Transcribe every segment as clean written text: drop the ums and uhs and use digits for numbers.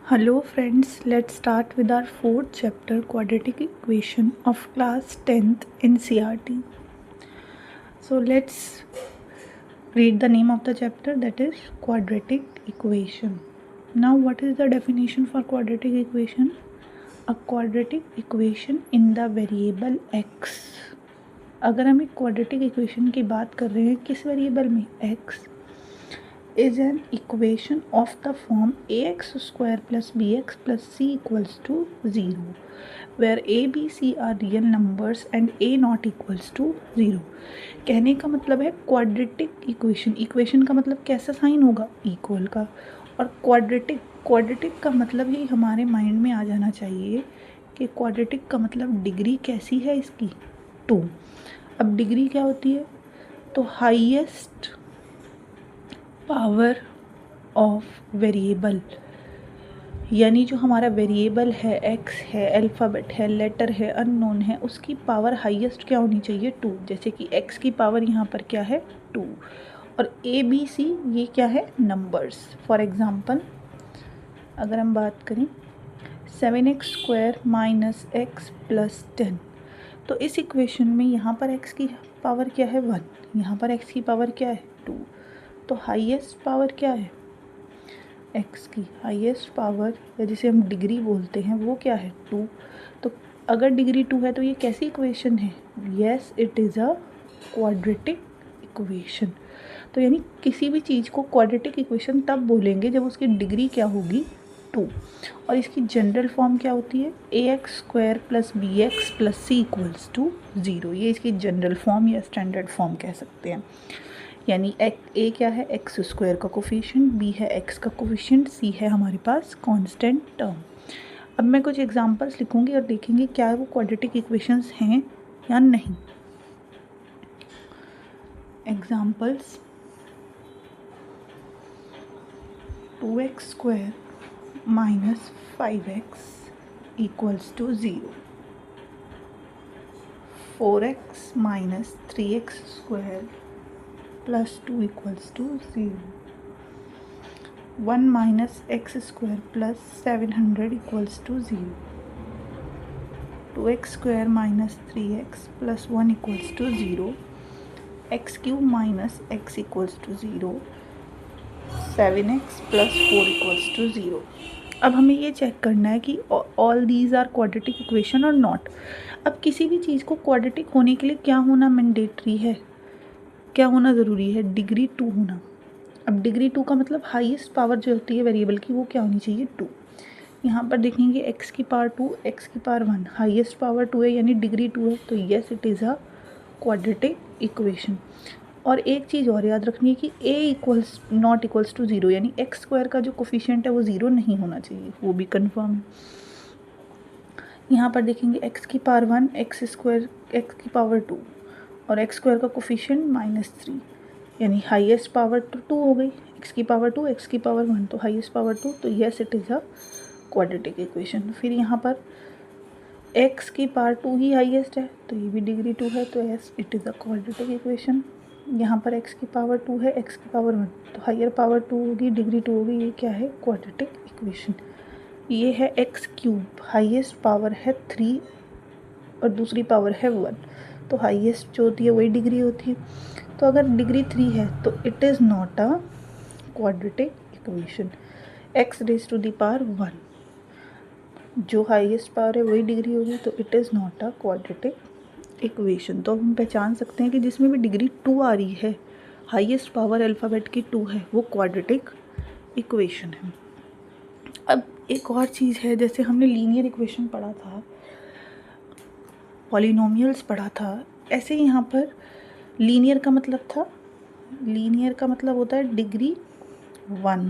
Hello friends, let's start with our fourth chapter, quadratic equation of class 10th in CRT. So let's read the name of the chapter, that is quadratic equation. Now what is the definition for quadratic equation? A quadratic equation in the variable x. अगर हम एक quadratic equation की बात कर रहे हैं किस variable में x, is an equation of the form ax square plus bx plus c equals to 0 where a b c are real numbers and a not equals to 0. कहने का मतलब है क्वाड्रेटिक इक्वेशन का मतलब कैसा साइन होगा, equal का, और क्वाड्रेटिक का मतलब ही हमारे माइंड में आ जाना चाहिए कि क्वाड्रेटिक का मतलब डिग्री कैसी है इसकी, 2. अब डिग्री क्या होती है, तो हाईएस्ट पावर ऑफ वेरिएबल, यानी जो हमारा वेरिएबल है एक्स है, अल्फ़ाबेट है, लेटर है, अननोन है, उसकी पावर हाईएस्ट क्या होनी चाहिए, 2. जैसे कि एक्स की पावर यहाँ पर क्या है, 2, और ए बी सी ये क्या है, नंबर्स. फॉर एग्ज़ाम्पल अगर हम बात करें 7x square minus x plus 10, तो इस इक्वेशन में यहाँ पर एक्स की पावर क्या है, 1, यहाँ पर एक्स की पावर क्या है, 2. तो हाईएस्ट पावर क्या है, एक्स की हाईएस्ट पावर या जिसे हम डिग्री बोलते हैं वो क्या है, 2. तो अगर डिग्री 2 है तो ये कैसी इक्वेशन है, yes it is a quadratic equation. तो यानी किसी भी चीज़ को क्वाड्रेटिक इक्वेशन तब बोलेंगे जब उसकी डिग्री क्या होगी, 2. और इसकी जनरल फॉर्म क्या होती है, a x square plus b x plus c equals to 0. ये इसकी जनरल फॉर्म या स्टैंडर्ड फॉर्म कह सकते हैं. यानी ए क्या है, एक्स स्क्वायर का कोफिशिएंट, बी है एक्स का कोफिशिएंट, सी है हमारे पास कांस्टेंट टर्म. अब मैं कुछ एग्जांपल्स लिखूंगी और देखेंगे क्या वो क्वाड्रेटिक इक्वेशंस हैं या नहीं. Examples, 2x square minus 5x equals to 0, 4x minus 3x square plus 2 equals to 0, 1 minus x square plus 700 equals to 0, 2x square minus 3x plus 1 equals to 0, x cube minus x equals to 0, 7x plus 4 equals to 0. अब हमें ये check करना है कि all these are quadratic equation और not. अब किसी भी चीज़ को क्वाड्रेटिक होने के लिए क्या होना मैंडेटरी है, क्या होना ज़रूरी है, डिग्री 2 होना. अब डिग्री 2 का मतलब हाईएस्ट पावर जो होती है वेरिएबल की वो क्या होनी चाहिए, 2. यहाँ पर देखेंगे x की पावर 2, x की पावर 1, हाईएस्ट पावर 2 है यानी डिग्री 2 है, तो yes it is a quadratic equation. और एक चीज़ और याद रखनी है कि a equals not equals to 0, यानी एक्स स्क्वायर का जो कोफिशिएंट है वो 0 नहीं होना चाहिए, वो भी कन्फर्म है. यहाँ पर देखेंगे x की पावर 1, एक्स स्क्वायर एक्स की पावर 2 और एक्स स्क्वायर का कोफिशिएंट -3, यानी हाईएस्ट पावर 2 हो गई, x की पावर 2, x की पावर 1, तो हाईएस्ट पावर 2, तो yes it is a quadratic equation. फिर यहाँ पर x की पावर 2 ही हाईएस्ट है तो ये भी डिग्री 2 है, तो yes it is a quadratic equation. यहाँ पर x की पावर 2 है, x की पावर 1, तो हायर पावर 2 होगी, डिग्री 2 होगी, ये क्या है, क्वाड्रेटिक इक्वेशन. ये है x क्यूब, हाईएस्ट पावर है 3 और दूसरी पावर है 1, तो हाईएस्ट जो होती है वही डिग्री होती है. तो अगर डिग्री 3 है तो it is not a quadratic equation. X raise to the power 1, जो हाईएस्ट पावर है वही डिग्री होगी, तो it is not a quadratic equation. तो हम पहचान सकते हैं कि जिसमें भी डिग्री 2 आ रही है, हाईएस्ट पावर अल्फ़ाबेट की 2 है, वो क्वाड्रेटिक इक्वेशन है. अब एक और चीज़ है, जैसे हमने लीनियर इक्वेशन पढ़ा था, पॉलिनोमियल्स पढ़ा था, ऐसे यहाँ पर लीनियर का मतलब होता है डिग्री 1,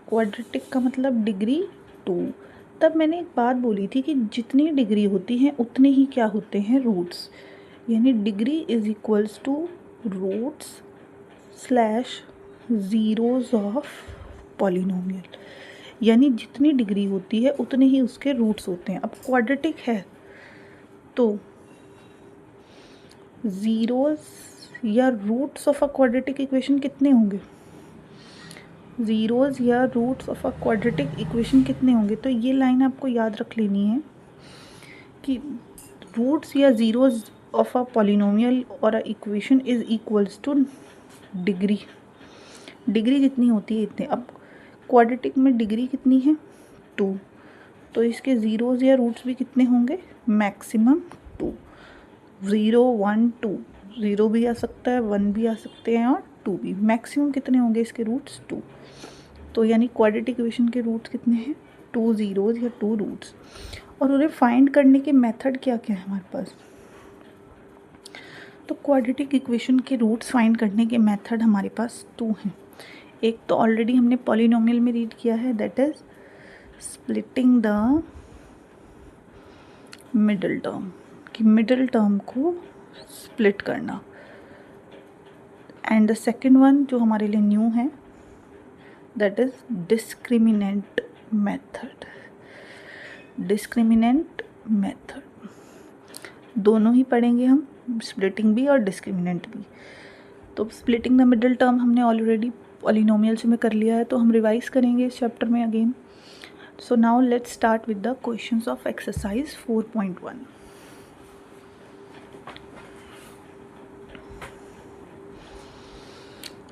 क्वाड्रेटिक का मतलब डिग्री 2. तब मैंने एक बात बोली थी कि जितनी डिग्री होती हैं उतने ही क्या होते हैं, रूट्स, यानी degree is equals to roots slash zeros of polynomial, यानी जितनी डिग्री होती है उतने ही उसके रूट्स होते हैं. अब क्वाड्रेटिक है तो ज़ीरोज़ या roots of a quadratic equation कितने होंगे, ज़ीरोज़ या roots of a quadratic equation कितने होंगे? तो ये लाइन आपको याद रख लेनी है कि रूट्स या ज़ीरोज़ ऑफ अ पॉलिनोमियल और अ equation is equals two degree. Degree जितनी होती है इतने। अब क्वाड्रेटिक में डिग्री कितनी है? 2। तो इसके ज़ीरोज़ या रूट्स भी कितने होंगे? मैक्सिमम 2। 0 1 2, 0 भी आ सकता है, 1 भी आ सकते हैं और 2 भी। मैक्सिमम कितने होंगे इसके रूट्स? 2। तो यानी क्वाड्रेटिक इक्वेशन के रूट्स कितने हैं? 2 ज़ीरोज़ या 2 रूट्स। और उन्हें फाइंड करने के मेथड क्या क्या है हमारे पास? तो क्वाड्रेटिक इक्वेशन के रूट्स फाइंड करने के मेथड हमारे पास 2 हैं। एक तो ऑलरेडी हमने पॉलिनोमियल में रीड किया है, that is splitting the middle term, कि मिडिल टर्म को स्प्लिट करना। एंड द सेकेंड वन जो हमारे लिए न्यू है, that is discriminant method. Discriminant method दोनों ही पढ़ेंगे हम, स्प्लिटिंग भी और डिस्क्रिमिनेंट भी। तो स्प्लिटिंग द मिडिल टर्म हमने ऑलरेडी पॉलिनोमियल्स में कर लिया है, तो हम रिवाइज करेंगे इस चैप्टर में again. So now let's start with the questions of exercise 4.1।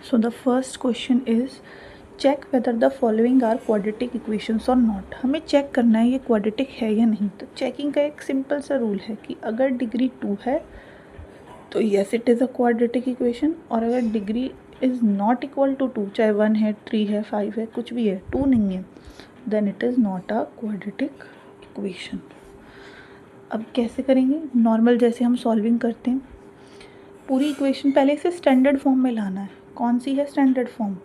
So the first question is check whether the following are quadratic equations or not। हमें चेक करना है ये क्वाड्रेटिक है या नहीं। तो चेकिंग का एक सिंपल सा रूल है कि अगर डिग्री 2 है तो yes it is a quadratic equation, और अगर degree is not equal to 2, चाहे 1 है, 3 है, 5 है, कुछ भी है, 2 नहीं है, then it is not a quadratic equation. अब कैसे करेंगे? नॉर्मल जैसे हम सॉल्विंग करते हैं, पूरी इक्वेशन पहले से स्टैंडर्ड फॉर्म में लाना है। कौन सी है standard form?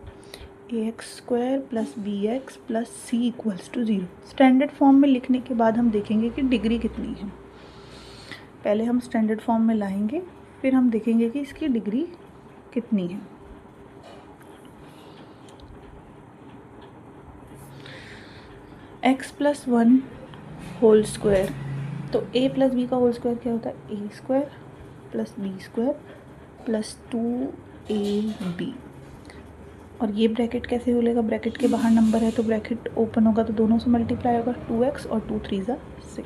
ax² + bx + c = 0। Standard form में लिखने के बाद हम देखेंगे कि डिग्री कितनी है। पहले हम स्टैंडर्ड फॉर्म में लाएंगे, फिर हम देखेंगे कि इसकी डिग्री कितनी है। x + 1 होल स्क्वायर, तो a + b का होल स्क्वायर क्या होता है? a² + b² + 2ab। और ये ब्रैकेट कैसे खुलेगा? ब्रैकेट के बाहर नंबर है तो ब्रैकेट ओपन होगा तो दोनों से मल्टीप्लाई होगा, 2x और 2 3 = 6।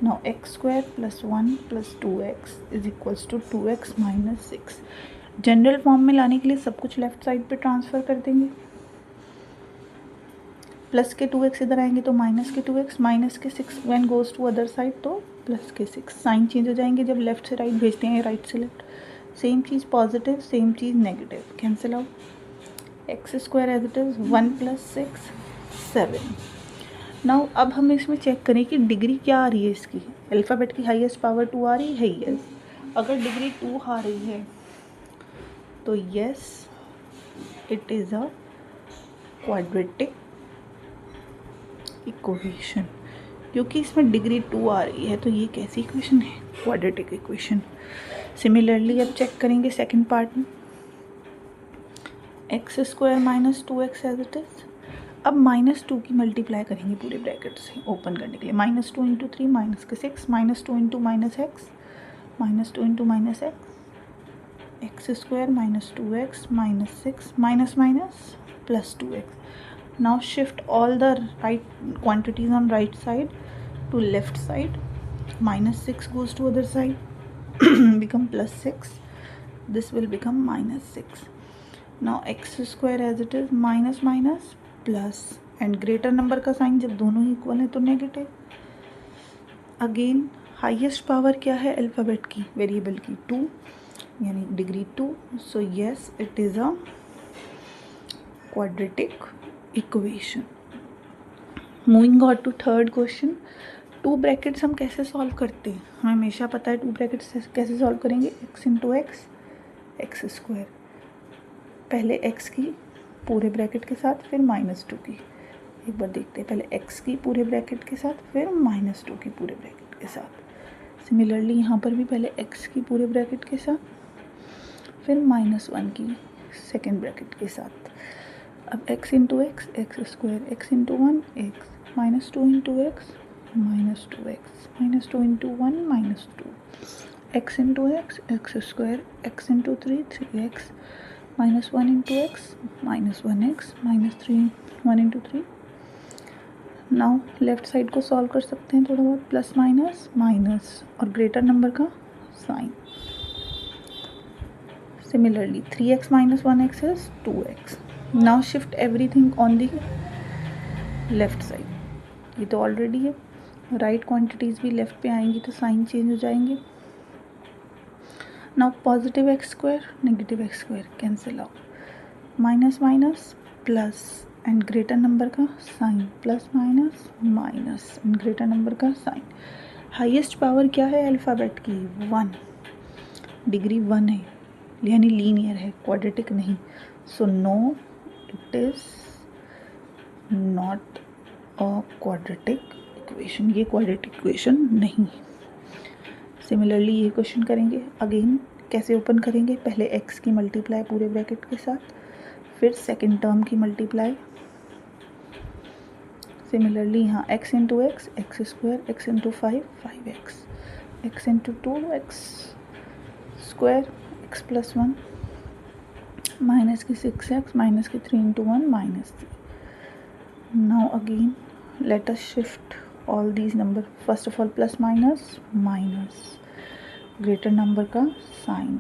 Now x² + 1 + 2x = 2x - 6। General form में लाने के लिए सब कुछ लेफ्ट साइड पे ट्रांसफ़र कर देंगे। प्लस के 2x इधर आएंगे तो माइनस के 2x, माइनस के 6 when goes to other side तो प्लस के 6। साइन चेंज हो जाएंगे जब लेफ्ट से राइट भेजते हैं, राइट से लेफ्ट। सेम चीज़ पॉजिटिव, सेम चीज़ negative, cancel out. x² as it is 1 + 6 7। Now अब हम इसमें चेक करें कि डिग्री क्या आ रही है इसकी। अल्फ़ाबेट की हाईएस्ट पावर 2 आ रही है, यस। अगर डिग्री 2 आ रही है तो yes it is a quadratic equation. क्योंकि इसमें डिग्री 2 आ रही है तो ये कैसी इक्वेशन है? Quadratic equation. सिमिलरली अब चेक करेंगे सेकंड पार्ट में, x² - 2x as it is. अब -2 की मल्टीप्लाई करेंगे पूरे ब्रैकेट से ओपन करने के लिए। -2 × 3 माइनस के 6, -2 × -x, -2 × -x, x² - 2x -6 minus minus plus 2x। Now shift all the right quantities on right side to left side. -6 goes to other side, become +6. This will become -6. Now x² as it is, minus minus plus, and greater number का sign जब दोनों ही equal है तो negative. Again highest power क्या है alphabet की, variable की? 2, यानी degree 2। So yes it is a quadratic equation. Moving on to third question. 2 brackets हम कैसे सॉल्व करते हैं? हमें हमेशा पता है 2 ब्रैकेट्स कैसे सॉल्व करेंगे। x × x, x²। पहले x की पूरे ब्रैकेट के साथ, फिर -2 की। एक बार देखते हैं, पहले x की पूरे ब्रैकेट के साथ, फिर -2 की पूरे ब्रैकेट के साथ। सिमिलरली यहाँ पर भी पहले x की पूरे ब्रैकेट के साथ, फिर -1 की सेकेंड ब्रैकेट के साथ। अब x × x, x², x × 1 x, -2 × x, -2x, -2 × 1 -2, x × x, x² x × 3 3x, minus 1 into x minus 1x minus 3 1 into 3। Now left side को सॉल्व कर सकते हैं थोड़ा बहुत, प्लस माइनस माइनस और ग्रेटर नंबर का sign. Similarly 3x minus 1x is 2x। Now shift everything on the left side. ये तो ऑलरेडी है, राइट क्वांटिटीज़ भी लेफ्ट पे आएंगी तो साइन चेंज हो जाएंगे। Now positive x square negative x square cancel out, minus minus plus and greater number का sign, plus minus minus and greater number का साइन। हाईएस्ट पावर क्या है अल्फ़ाबेट की? 1। डिग्री 1 है, यानी लीनियर है, क्वाड्रेटिक नहीं। So no, it is not a quadratic equation. ये क्वाड्रेटिक इक्वेशन नहीं। सिमिलरली ये क्वेश्चन करेंगे अगेन। कैसे ओपन करेंगे? पहले x की मल्टीप्लाई पूरे ब्रैकेट के साथ, फिर सेकेंड टर्म की मल्टीप्लाई। सिमिलरली यहाँ x into x x square, x into 5 5x, x into 2 x square x plus 1, minus की 6x माइनस की 3 into 1 minus 3। Now again let us shift all these number. first of all plus minus minus greater number का sign.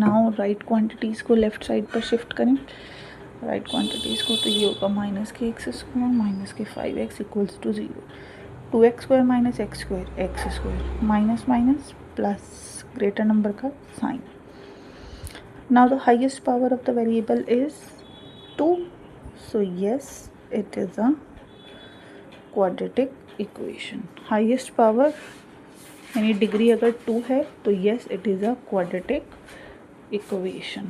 now right quantities को left side पर shift करें। Right quantities को तो ये होगा माइनस के एक्स स्क्वायर माइनस के 5x equals to 0, 2x square minus x square x square minus minus plus greater number का sign. now the highest power of the variable is 2, so yes it is a quadratic equation. highest power यानी degree अगर 2 है तो yes it is a quadratic equation.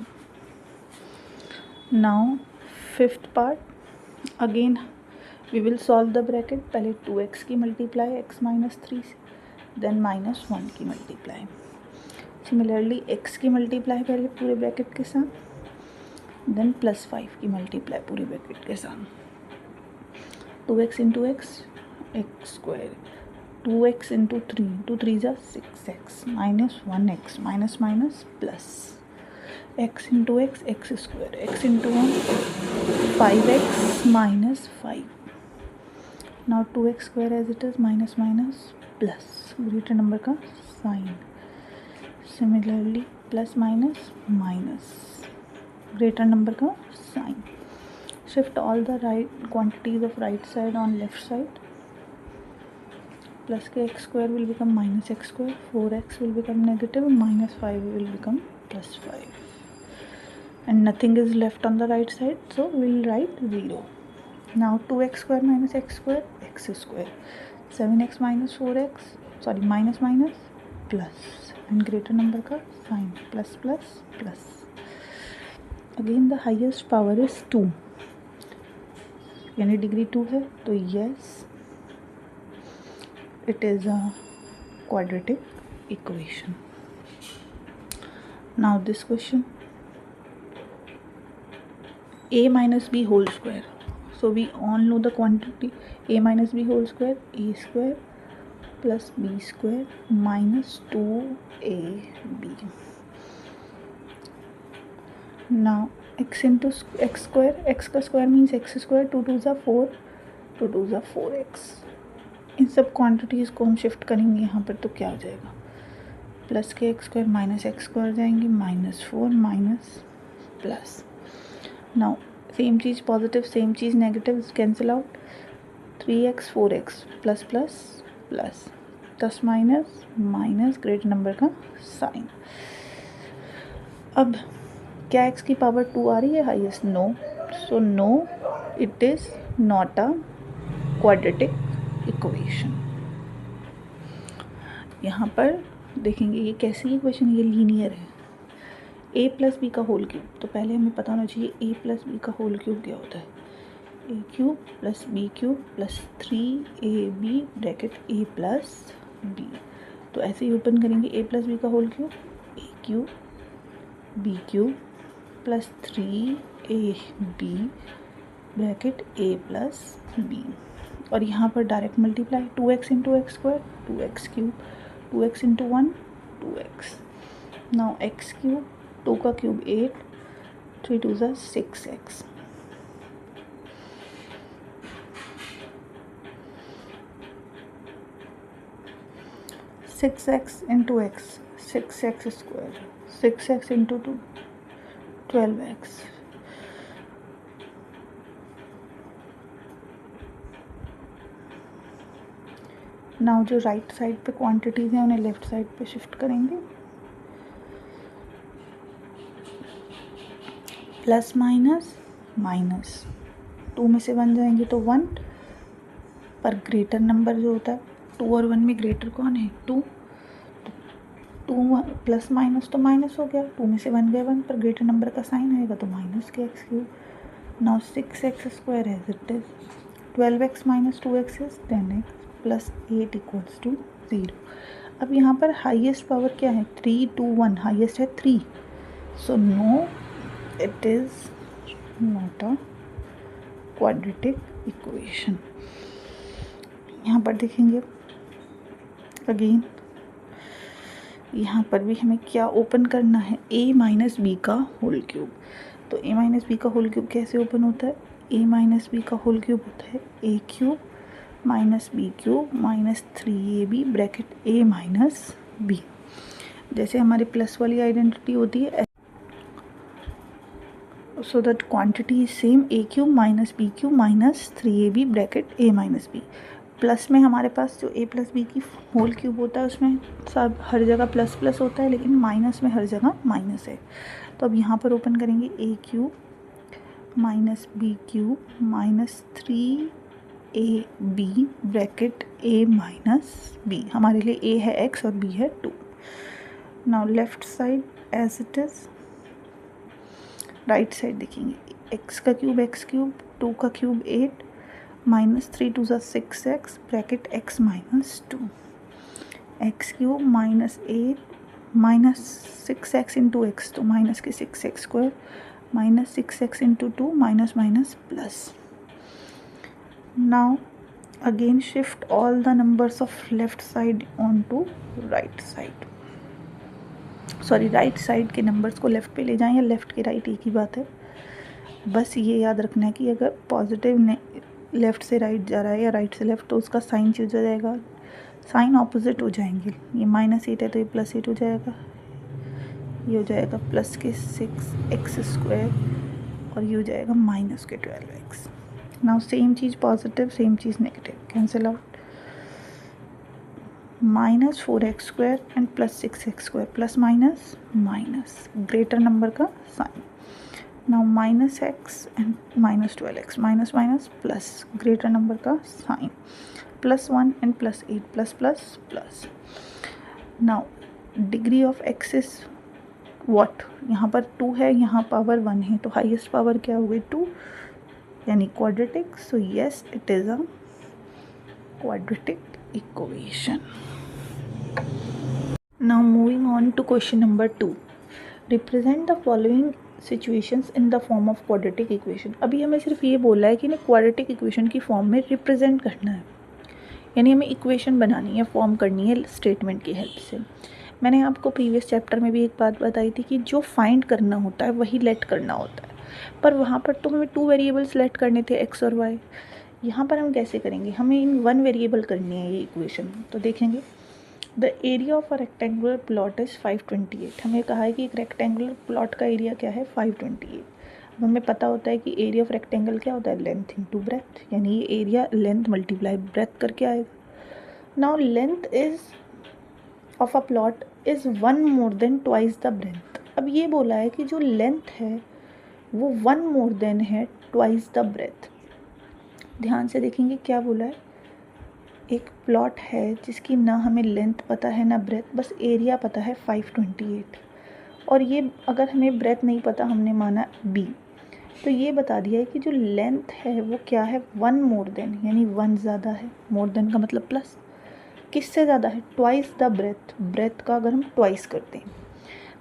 now fifth part, again we will solve the bracket. पहले 2x की multiply x minus 3 then minus 1 की multiply. Similarly x की multiply पहले पूरे ब्रैकेट के साथ, देन प्लस 5 की मल्टीप्लाई पूरे ब्रैकेट के साथ। 2x into x x square, 2x into 3 2 3 जा 6x minus 1x minus minus plus, x into x x square, x into 1 5x minus 5। Now 2x square as it is minus minus plus greater number का sign. Similarly plus minus minus greater number का sign. shift all the right quantities of right side on left side. plus के x square will become minus x square, 4x will become negative, minus 5 will become plus 5 and nothing is left on the right side, so we will write 0. now 2x square minus x square x square, 7x minus 4x, sorry minus minus plus and greater number का sign, plus plus plus. Again the highest power is 2, यानी degree 2 है तो yes it is a quadratic equation. Now this question, a minus b whole square, so we all know the quantity a minus b whole square, a square plus b square minus 2ab. now x into x square, x का square means x square, 2 2 ज़ा 4 2 2 ज़ा 4x. इन सब quantities को हम shift करेंगे यहाँ पर तो क्या हो जाएगा? प्लस के x square minus x square जाएंगे, minus 4 minus plus. Now same चीज़ पॉजिटिव, सेम चीज़ negative cancel out, 3x 4x plus plus plus, plus minus minus great number का साइन. अब क्या x की पावर 2 आ रही है highest? No. So no it is not a quadratic equation. यहाँ पर देखेंगे ये कैसी इक्वेशन, ये लीनियर है. a प्लस बी का होल क्यूब, तो पहले हमें पता होना चाहिए a प्लस बी का होल क्यूब क्या होता है. a cube plus b cube plus 3ab bracket a plus b. तो ऐसे ही ओपन करेंगे a प्लस बी का whole cube, a cube b cube plus 3ab bracket a plus b. और यहाँ पर direct multiply, 2x into x square 2x cube, 2x into 1 2x. Now x cube 2 का cube 8, 3 2 ज़ा 6x, six x into x 6x square, 6x into 2 12x, now जो right side पे quantities हैं उन्हें left side पे shift करेंगे, plus minus minus, 2 में से 1 जाएंगे तो 1, पर ग्रेटर नंबर जो होता है 2 और 1 में ग्रेटर कौन है 2, 2 प्लस माइनस तो माइनस हो गया, 2 में से 1 गया 1, पर ग्रेटर नंबर का साइन आएगा तो माइनस के x cube. Now 6x square as it is, 12x minus 2x is 10x plus 8 equals to 0। अब यहाँ पर हाईएस्ट पावर क्या है 3 2 1, हाईएस्ट है 3, so no it is not a quadratic equation. यहाँ पर देखेंगे अगेन, यहाँ पर भी हमें क्या ओपन करना है a माइनस बी का होल क्यूब। तो a माइनस बी का होल क्यूब कैसे ओपन होता है, a माइनस बी का होल क्यूब होता है a cube minus b cube minus 3ab bracket a minus b. जैसे हमारे प्लस वाली आइडेंटिटी होती है, so that quantity is same a cube minus b cube minus 3ab bracket a minus b. Plus में हमारे पास जो a प्लस बी की होल क्यूब होता है उसमें सब हर जगह प्लस प्लस होता है, लेकिन माइनस में हर जगह माइनस है। तो अब यहाँ पर ओपन करेंगे a cube minus b cube minus 3ab bracket a minus b. हमारे लिए a है x और b है 2। Now left side as it is, right side देखेंगे x का क्यूब x क्यूब, 2 का क्यूब 8 माइनस 3 2 ज़ा 6x bracket x minus 2, x cube minus 8 minus 6x into x, तो माइनस के 6x square minus 6x into 2 minus minus plus. Now again shift all the numbers of left side on to right side, sorry right side के numbers को left पे ले जाएं या left के right एक ही बात है। बस ये याद रखना है कि अगर पॉजिटिव लेफ़्ट से राइट जा रहा है या राइट से लेफ़्ट तो उसका साइन चेंज हो जाएगा, साइन ऑपोजिट हो जाएंगे। ये -8 है तो ये +8 हो जाएगा, ये हो जाएगा प्लस के 6x स्क्वायर और ये हो जाएगा माइनस के 12x। नाउ सेम चीज़ पॉजिटिव, सेम चीज़ negative, cancel out, -4x square and plus 6x square, plus minus minus, greater number का sign. Now -x and -12x, minus minus plus, greater number का sign, +1 and +8, plus plus plus. Now degree of x is what, यहाँ पर 2 है, यहाँ power 1 है, तो highest power क्या हो गई 2, यानी quadratic. So yes it is a quadratic equation. Now moving on to question number 2. Represent the following situations in the form of quadratic equation. अभी हमें सिर्फ ये बोला है कि ना क्वाड्रेटिक इक्वेशन की फॉर्म में रिप्रेजेंट करना है, यानी हमें इक्वेशन बनानी है, फॉर्म करनी है स्टेटमेंट की हेल्प से। मैंने आपको प्रीवियस चैप्टर में भी एक बात बताई थी कि जो फाइंड करना होता है वही लेट करना होता है, पर वहाँ पर तो हमें 2 वेरिएबल्स लेट करने थे x और y। यहाँ पर हम कैसे करेंगे, हमें इन 1 वेरिएबल करनी है ये इक्वेशन। तो देखेंगे the area of a rectangular plot is 528। हमें कहा है कि एक रेक्टेंगुलर प्लॉट का एरिया क्या है 528। अब हमें पता होता है कि एरिया ऑफ रेक्टेंगल क्या होता है लेंथ इंटू ब्रेथ, यानी ये एरिया लेंथ मल्टीप्लाई ब्रेथ करके आएगा। Now length is of a plot is 1 more than twice the breadth. अब ये बोला है कि जो लेंथ है वो 1 मोर देन है ट्वाइस द ब्रेथ। ध्यान से देखेंगे क्या बोला है, एक प्लॉट है जिसकी ना हमें लेंथ पता है ना ब्रेथ, बस एरिया पता है 528, और ये अगर हमें ब्रेथ नहीं पता हमने माना b, तो ये बता दिया है कि जो लेंथ है वो क्या है 1 मोर देन, यानी 1 ज़्यादा है, मोर देन का मतलब प्लस, किससे ज़्यादा है ट्वाइस द ब्रेथ, ब्रेथ का अगर हम ट्वाइस करते हैं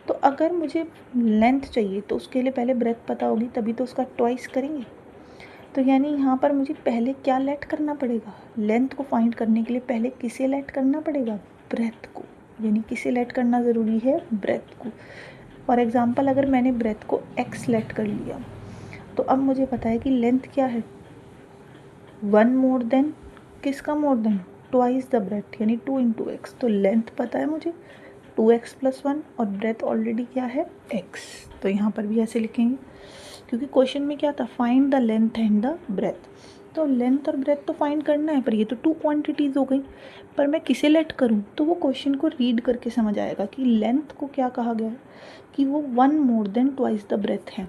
तो अगर मुझे लेंथ चाहिए तो उसके लिए पहले ब्रेथ पता होगी तभी तो उसका ट्वाइस करेंगे। तो यानी यहाँ पर मुझे पहले क्या लेट करना पड़ेगा, लेंथ को फाइंड करने के लिए पहले किसे लेट करना पड़ेगा ब्रेथ को, यानी किसे लेट करना ज़रूरी है ब्रेथ को। फॉर एग्ज़ाम्पल अगर मैंने ब्रेथ को x सेलेक्ट कर लिया तो अब मुझे पता है कि लेंथ क्या है, 1 मोर देन, किसका more than, twice the breadth यानी 2 इंटू एक्स। तो लेंथ पता है मुझे 2x + 1 और ब्रेथ ऑलरेडी क्या है x। तो यहाँ पर भी ऐसे लिखेंगे क्योंकि क्वेश्चन में क्या था, find the length and the breadth. तो लेंथ और ब्रेथ तो फाइंड करना है, पर ये तो 2 क्वांटिटीज़ हो गई। पर मैं किसे लेट करूँ, तो वो क्वेश्चन को रीड करके समझ आएगा कि लेंथ को क्या कहा गया है कि वो 1 more than twice the breadth है।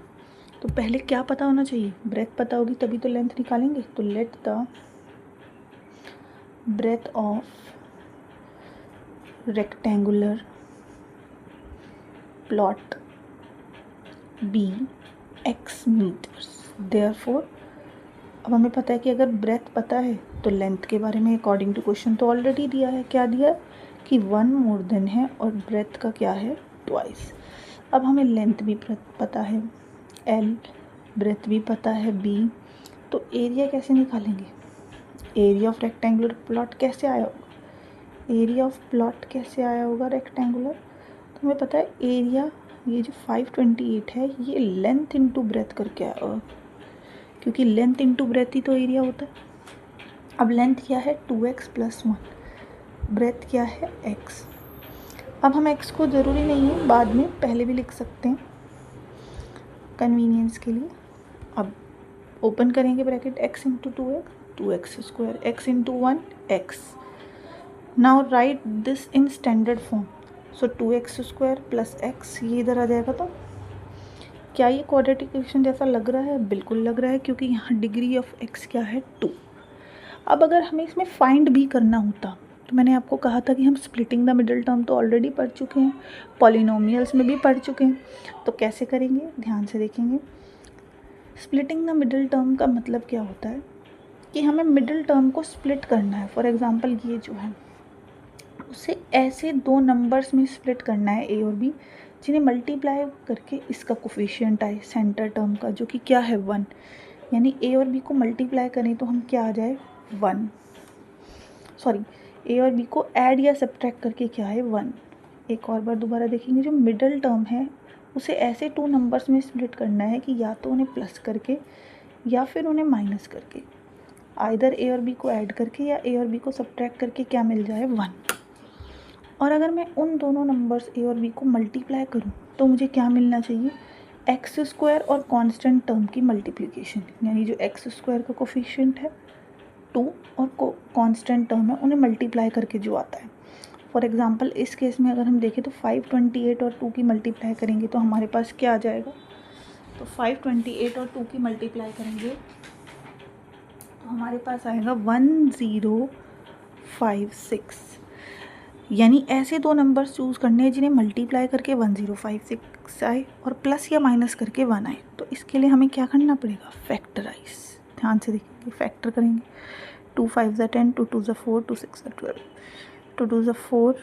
तो पहले क्या पता होना चाहिए, ब्रेथ पता होगी तभी तो लेंथ निकालेंगे। तो let the breadth of rectangular plot be x metres. Therefore अब हमें पता है कि अगर ब्रेथ पता है तो लेंथ के बारे में अकॉर्डिंग टू क्वेश्चन तो ऑलरेडी दिया है, क्या दिया कि 1 मोर देन है और ब्रेथ का क्या है ट्वाइस। अब हमें लेंथ भी पता है l, ब्रेथ भी पता है b, तो एरिया कैसे निकालेंगे, एरिया ऑफ रेक्टेंगुलर प्लॉट कैसे आया होगा, एरिया ऑफ प्लॉट कैसे आया होगा रेक्टेंगुलर। तो हमें पता है एरिया, ये जो 528 है ये लेंथ इंटू ब्रेथ करके आया होगा, क्योंकि लेंथ इंटू ब्रेथ ही तो एरिया होता है। अब लेंथ क्या है 2x + 1, ब्रेथ क्या है x। अब हम x को ज़रूरी नहीं है, बाद में पहले भी लिख सकते हैं कन्वीनियंस के लिए। अब ओपन करेंगे bracket, x into 2x x into 1 x। Now right this in standard form. So 2x² + x, ये इधर आ जाएगा। तो क्या ये क्वाड्रेटिक इक्वेशन जैसा लग रहा है, बिल्कुल लग रहा है, क्योंकि यहाँ डिग्री ऑफ x क्या है 2। अब अगर हमें इसमें फाइंड भी करना होता तो मैंने आपको कहा था कि हम स्प्लिटिंग द मिडिल टर्म तो ऑलरेडी पढ़ चुके हैं, पॉलिनोमियल्स में भी पढ़ चुके हैं। तो कैसे करेंगे, ध्यान से देखेंगे। स्प्लिटिंग द मिडिल टर्म का मतलब क्या होता है कि हमें मिडिल टर्म को स्प्लिट करना है। फॉर एग्जांपल ये जो है उसे ऐसे 2 नंबर्स में स्प्लिट करना है a और b, जिन्हें मल्टीप्लाई करके इसका कोफिशिएंट आए सेंटर टर्म का, जो कि क्या है 1। यानी a और b को मल्टीप्लाई करें तो हम क्या आ जाए 1, सॉरी a और b को ऐड या सब्ट्रैक्ट करके क्या है 1। एक और बार दोबारा देखेंगे, जो मिडिल टर्म है उसे ऐसे 2 नंबर्स में स्प्लिट करना है कि या तो उन्हें प्लस करके या फिर उन्हें माइनस करके, आइदर a और b को ऐड करके या a और b को सब्ट्रैक्ट करके क्या मिल जाए 1। और अगर मैं उन दोनों नंबर्स a और b को मल्टीप्लाई करूं तो मुझे क्या मिलना चाहिए, x² और कांस्टेंट टर्म की मल्टीप्लिकेशन, यानी जो x² का कोफिशिएंट है 2 और कांस्टेंट टर्म है उन्हें मल्टीप्लाई करके जो आता है। फॉर एग्जांपल इस केस में अगर हम देखें तो 528 और 2 की मल्टीप्लाई करेंगे तो हमारे पास क्या आ जाएगा, तो 528 और 2 की मल्टीप्लाई करेंगे तो हमारे पास आएगा 1056। यानी ऐसे 2 नंबर्स चूज़ करने हैं जिन्हें मल्टीप्लाई करके 1056 आए और प्लस या माइनस करके 1 आए। तो इसके लिए हमें क्या करना पड़ेगा, फैक्टराइज। ध्यान से देखेंगे, फैक्टर करेंगे। 2 5 = 10, 2 2 = 4, 2 6 = 12, 2 2 = 4,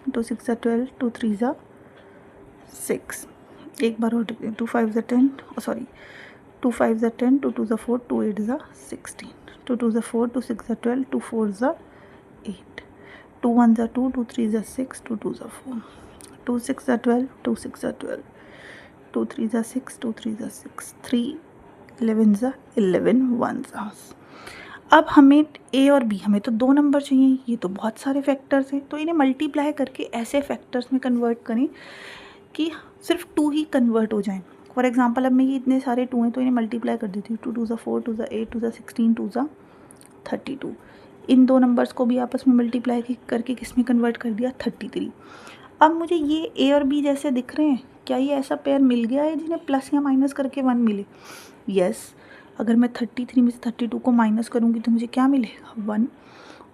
2 6 = 12, 2 3 = 6। एक बार और 2 5 = 10, सॉरी 2 5 = 10, 2 2 = 4, 2 8 = 16, 2 2 = 4, 2 6 = 12, 2 4 = 8, 2 1 = 2, 2 3 = 6, 2 2 = 4, 2 6 = 12, 2 6 = 12, 2 3 = 6, 2 3 = 6, 3 11 = 11, 1 = अब हमें a और b, हमें तो 2 नंबर चाहिए, ये तो बहुत सारे फैक्टर्स हैं, तो इन्हें मल्टीप्लाई करके ऐसे फैक्टर्स में कन्वर्ट करें कि सिर्फ 2 ही कन्वर्ट हो जाएं। फॉर एग्जांपल अब मैं ये इतने सारे 2 हैं तो इन्हें मल्टीप्लाई कर देती हूँ। 2 2 = 4, 2 = 8, 2 = 16, 2 = 32। इन 2 नंबर्स को भी आपस में मल्टीप्लाई करके किस में कन्वर्ट कर दिया, 33। अब मुझे ये a और b जैसे दिख रहे हैं, क्या ये ऐसा पेयर मिल गया है जिन्हें प्लस या माइनस करके 1 मिले, यस। अगर मैं 33 में से 32 को माइनस करूँगी तो मुझे क्या मिलेगा 1,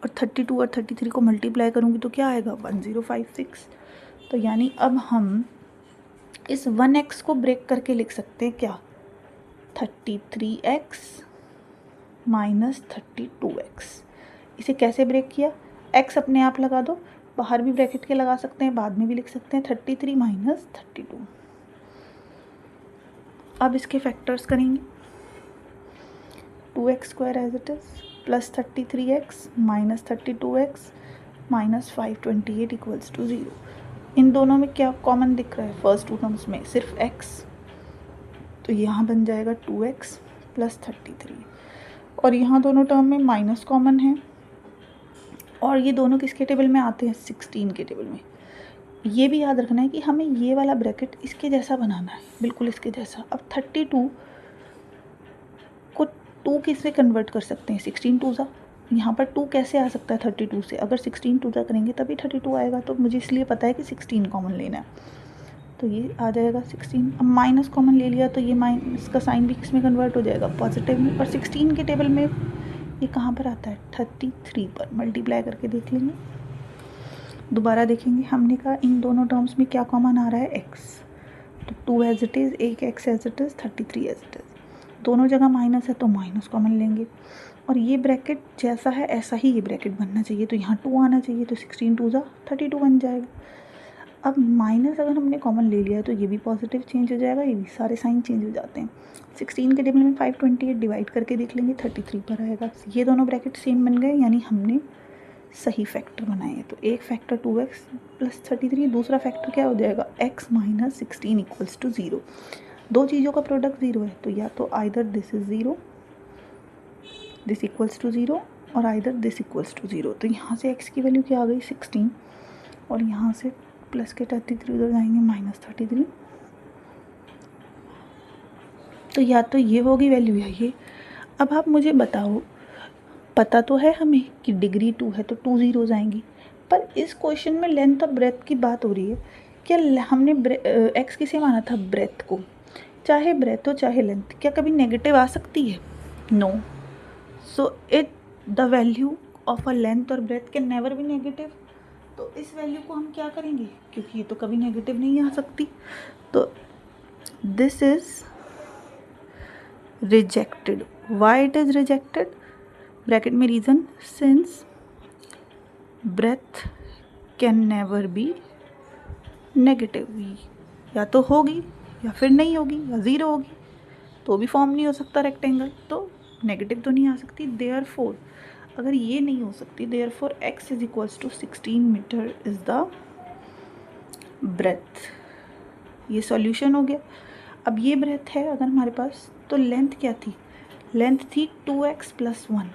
और 32 और 33 को मल्टीप्लाई करूँगी तो क्या आएगा 1056। तो यानी अब हम इस 1x को ब्रेक करके लिख सकते हैं क्या, 33x - 32x। इसे कैसे ब्रेक किया, x अपने आप लगा दो, बाहर भी ब्रैकेट के लगा सकते हैं, बाद में भी लिख सकते हैं 33 - 32। अब इसके फैक्टर्स करेंगे, 2x² as it is plus 33x - 32x - 528 = 0। इन दोनों में क्या कॉमन दिख रहा है? फर्स्ट टू टर्म्स में सिर्फ x, तो यहाँ बन जाएगा 2x प्लस 33, और यहाँ दोनों टर्म में माइनस कॉमन है, और ये दोनों किसके टेबल में आते हैं? 16 के टेबल में। ये भी याद रखना है कि हमें ये वाला ब्रैकेट इसके जैसा बनाना है, बिल्कुल इसके जैसा। अब 32 को 2 किससे कन्वर्ट कर सकते हैं? 16 टू ज़ा, यहाँ पर 2 कैसे आ सकता है 32 से? अगर 16 टू ज़ा करेंगे तभी 32 आएगा, तो मुझे इसलिए पता है कि 16 कॉमन लेना है, तो ये आ जाएगा 16। अब माइनस कॉमन ले लिया तो ये माइनस का साइन भी किस में कन्वर्ट हो जाएगा? पॉजिटिव में। और 16 के टेबल में ये कहाँ पर आता है? 33 पर। मल्टीप्लाई करके देख लेंगे, दोबारा देखेंगे। हमने कहा इन दोनों टर्म्स में क्या कॉमन आ रहा है? x, तो 2 एज इट इज़, एक x as it is, 33 as it is. दोनों जगह माइनस है तो माइनस कॉमन लेंगे, और ये ब्रैकेट जैसा है ऐसा ही ये ब्रैकेट बनना चाहिए, तो यहाँ 2 आना चाहिए, तो 16 टू ज़ा 32 बन जाएगा। अब माइनस अगर हमने कॉमन ले लिया है तो ये भी पॉजिटिव चेंज हो जाएगा, ये भी सारे साइन चेंज हो जाते हैं। 16 के टेबल में 528 डिवाइड करके देख लेंगे, 33 पर आएगा। ये दोनों ब्रैकेट सेम बन गए, यानी हमने सही फैक्टर बनाए हैं। तो एक फैक्टर 2x प्लस 33, दूसरा फैक्टर क्या हो जाएगा? x minus 16 equals to 0। दो चीज़ों का प्रोडक्ट 0 है, तो या तो either this is 0, this equals to 0, और आइदर दिस इक्वल्स टू 0। तो यहाँ से x की वैल्यू क्या आ गई? 16, और यहाँ से प्लस के 33 उधर जाएंगे, माइनस 33, तो या तो ये होगी वैल्यू या ये। अब आप मुझे बताओ, पता तो है हमें कि डिग्री 2 है तो 2 ज़ीरोज़ आएंगी, पर इस क्वेश्चन में लेंथ और ब्रेथ की बात हो रही है। क्या हमने एक्स किसे माना था? ब्रेथ को। चाहे ब्रेथ हो चाहे लेंथ, क्या कभी नेगेटिव आ सकती है? No. So it the value of a length और breadth can never be negative. तो इस वैल्यू को हम क्या करेंगे? क्योंकि ये तो कभी नेगेटिव नहीं आ सकती, तो this is rejected. Why it is rejected? Bracket में reason, since breadth can never be negative, या तो होगी या फिर नहीं होगी, या ज़ीरो होगी तो भी फॉर्म नहीं हो सकता रेक्टेंगल, तो नेगेटिव तो नहीं आ सकती। देयरफॉर अगर ये नहीं हो सकती, therefore x is equals to 16 metre is the breadth. ये सॉल्यूशन हो गया। अब ये ब्रेथ है अगर हमारे पास, तो लेंथ क्या थी? लेंथ थी 2x प्लस 1।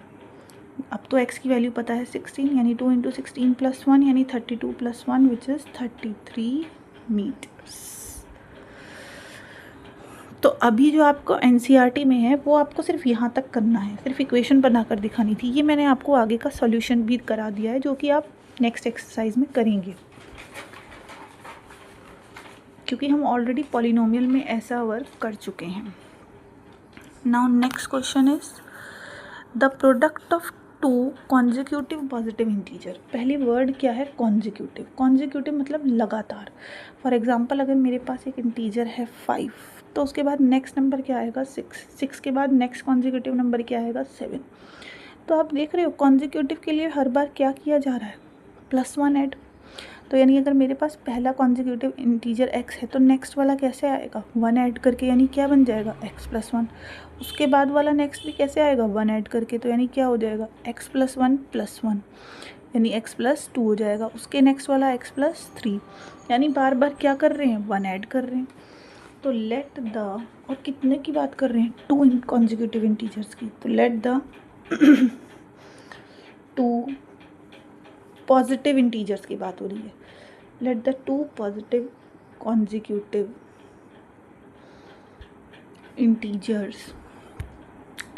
अब तो x की वैल्यू पता है 16, यानी 2 इंटू 16 प्लस 1 यानी 32 प्लस 1 विच इज़ 33 मीटर्स। तो अभी जो आपको एनसीईआरटी में है वो आपको सिर्फ यहाँ तक करना है, सिर्फ इक्वेशन बनाकर दिखानी थी। ये मैंने आपको आगे का सॉल्यूशन भी करा दिया है, जो कि आप नेक्स्ट एक्सरसाइज में करेंगे, क्योंकि हम ऑलरेडी पॉलिनोमियल में ऐसा वर्क कर चुके हैं। Now next question is the product of 2 consecutive positive integer. पहली वर्ड क्या है? कॉन्जिक्यूटिव। कॉन्जिक्यूटिव मतलब लगातार। फॉर एग्जांपल अगर मेरे पास एक इंटीजर है 5, तो उसके बाद नेक्स्ट नंबर क्या आएगा? 6 के बाद नेक्स्ट कॉन्जिक्यूटिव नंबर क्या आएगा? 7। तो आप देख रहे हो कॉन्जिक्यूटिव के लिए हर बार क्या किया जा रहा है? +1 ऐड। तो यानी अगर मेरे पास पहला कॉन्जिक्यूटिव इंटीजर x है तो नेक्स्ट वाला कैसे आएगा? 1 ऐड करके, यानी क्या बन जाएगा? x plus 1। उसके बाद वाला नेक्स्ट भी कैसे आएगा? 1 ऐड करके, तो यानी क्या हो जाएगा? x प्लस 1 प्लस 1, यानी x प्लस 2 हो जाएगा। उसके नेक्स्ट वाला x प्लस 3, यानी बार बार क्या कर रहे हैं? 1 ऐड कर रहे हैं। तो लेट द, और कितने की बात कर रहे हैं? 2 कॉन्जिक्यूटिव इंटीजर्स की। तो लेट द 2 पॉजिटिव इंटीजर्स की बात हो रही है। Let the 2 positive consecutive integers,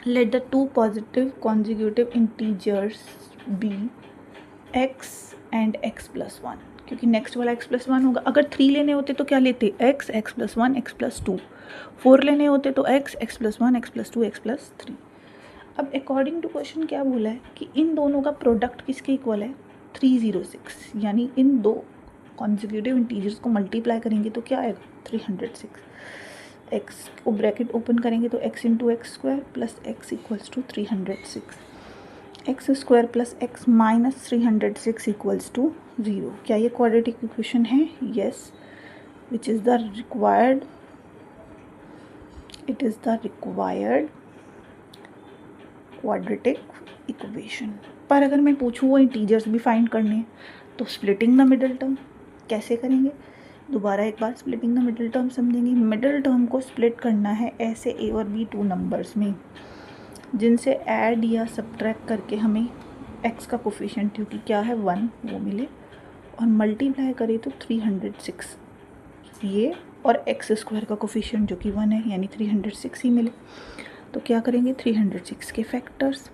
let the 2 positive consecutive integers be x and x plus 1, क्योंकि नेक्स्ट वाला x plus 1 होगा। अगर 3 लेने होते तो क्या लेते? x, x plus 1, x plus 2। 4 लेने होते तो x, x plus 1, x plus 2, x plus 3। अब अकॉर्डिंग टू क्वेश्चन क्या बोला है कि इन दोनों का प्रोडक्ट किसके इक्वल है? 306, यानी इन दो कॉन्जिक्यूटिव इंटीजर्स को मल्टीप्लाई करेंगे तो क्या आएगा? 306। x को ब्रैकेट ओपन करेंगे तो x into x square plus x equals to 306, x square plus x minus 306 equals to 0। क्या ये क्वाड्रेटिक इक्वेशन है? Yes, which is the required, it is the required quadratic equation. पर अगर मैं पूछूँ वो इंटीजर्स भी फाइंड करने हैं, तो स्प्लिटिंग द मिडल टर्म कैसे करेंगे? दोबारा एक बार स्प्लिटिंग द मिडिल टर्म समझेंगे। मिडिल टर्म को स्प्लिट करना है ऐसे ए और बी टू नंबर्स में जिनसे ऐड या सब्ट्रैक्ट करके हमें एक्स का कोफिशिएंट क्योंकि क्या है 1 वो मिले और मल्टीप्लाई करें तो 306 ये और एक्स स्क्वायर का कोफिशिएंट जो कि 1 है यानी 306 ही मिले। तो क्या करेंगे 306 के फैक्टर्स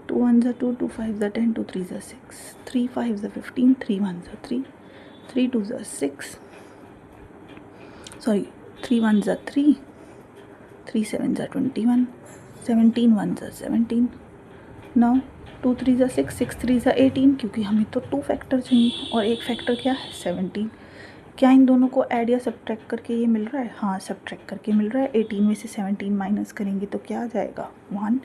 2 1 ज़ा 2 2 5 ज़ा 10 2 3 ज़ा 6 3 5 ज़ा 15 3 1 ज़ा 3 3 2 ज़ा 6 सॉरी 3 1 ज़ा 3 3 7 ज़ा 21 17 1 ज़ा 17 9 2 3 ज़ा 6 6 3 ज़ा 18 क्योंकि हमें तो 2 फैक्टर चाहिए और एक फैक्टर क्या है 17। क्या इन दोनों को ऐड या सब्ट्रैक्ट करके ये मिल रहा है? हाँ सब्ट्रैक्ट करके मिल रहा है। 18 में से 17 माइनस करेंगे तो क्या आ जाएगा 1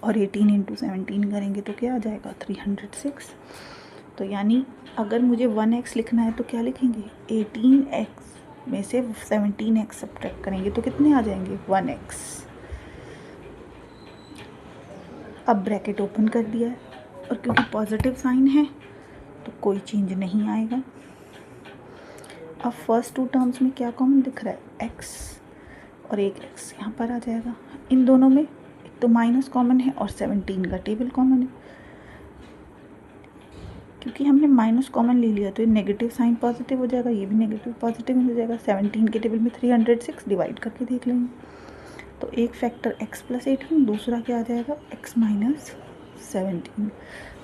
और 18 इंटू 17 करेंगे तो क्या आ जाएगा 306। तो यानी अगर मुझे 1x लिखना है तो क्या लिखेंगे 18x में से 17x सब्ट्रैक्ट करेंगे तो कितने आ जाएंगे 1x। अब ब्रैकेट ओपन कर दिया है और क्योंकि पॉजिटिव साइन है तो कोई चेंज नहीं आएगा। अब फर्स्ट टू टर्म्स में क्या कॉमन दिख रहा है x और एक x यहाँ पर आ जाएगा। इन दोनों में एक तो माइनस कॉमन है और 17 का टेबल कॉमन है। क्योंकि हमने माइनस कॉमन ले लिया तो ये नेगेटिव साइन पॉजिटिव हो जाएगा, ये भी नेगेटिव पॉजिटिव हो जाएगा। 17 के टेबल में 306 डिवाइड करके देख लेंगे तो एक फैक्टर x प्लस 18 दूसरा क्या आ जाएगा x माइनस 17।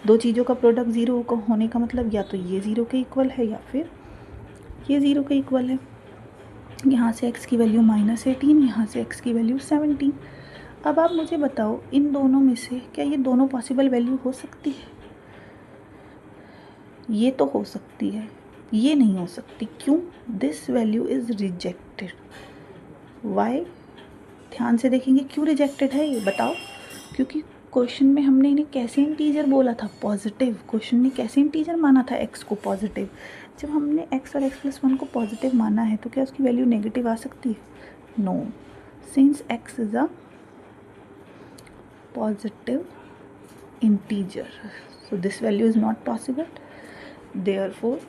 दो चीज़ों का प्रोडक्ट ज़ीरो होने का मतलब या तो ये ज़ीरो के इक्वल है या फिर ये ज़ीरो के इक्वल है। यहाँ से x की वैल्यू -18 यहाँ से x की वैल्यू 17। अब आप मुझे बताओ इन दोनों में से क्या ये दोनों पॉसिबल वैल्यू हो सकती है? ये तो हो सकती है, ये नहीं हो सकती। क्यों? This value is rejected. Why? ध्यान से देखेंगे क्यों रिजेक्टेड है ये बताओ। क्योंकि क्वेश्चन में हमने इन्हें कैसे इंटीजर बोला था पॉजिटिव। क्वेश्चन ने कैसे इंटीजर माना था x को पॉजिटिव। जब हमने x और x प्लस 1 को पॉजिटिव माना है तो क्या उसकी वैल्यू नेगेटिव आ सकती है? No, since x is a positive integer so this value is not possible. Therefore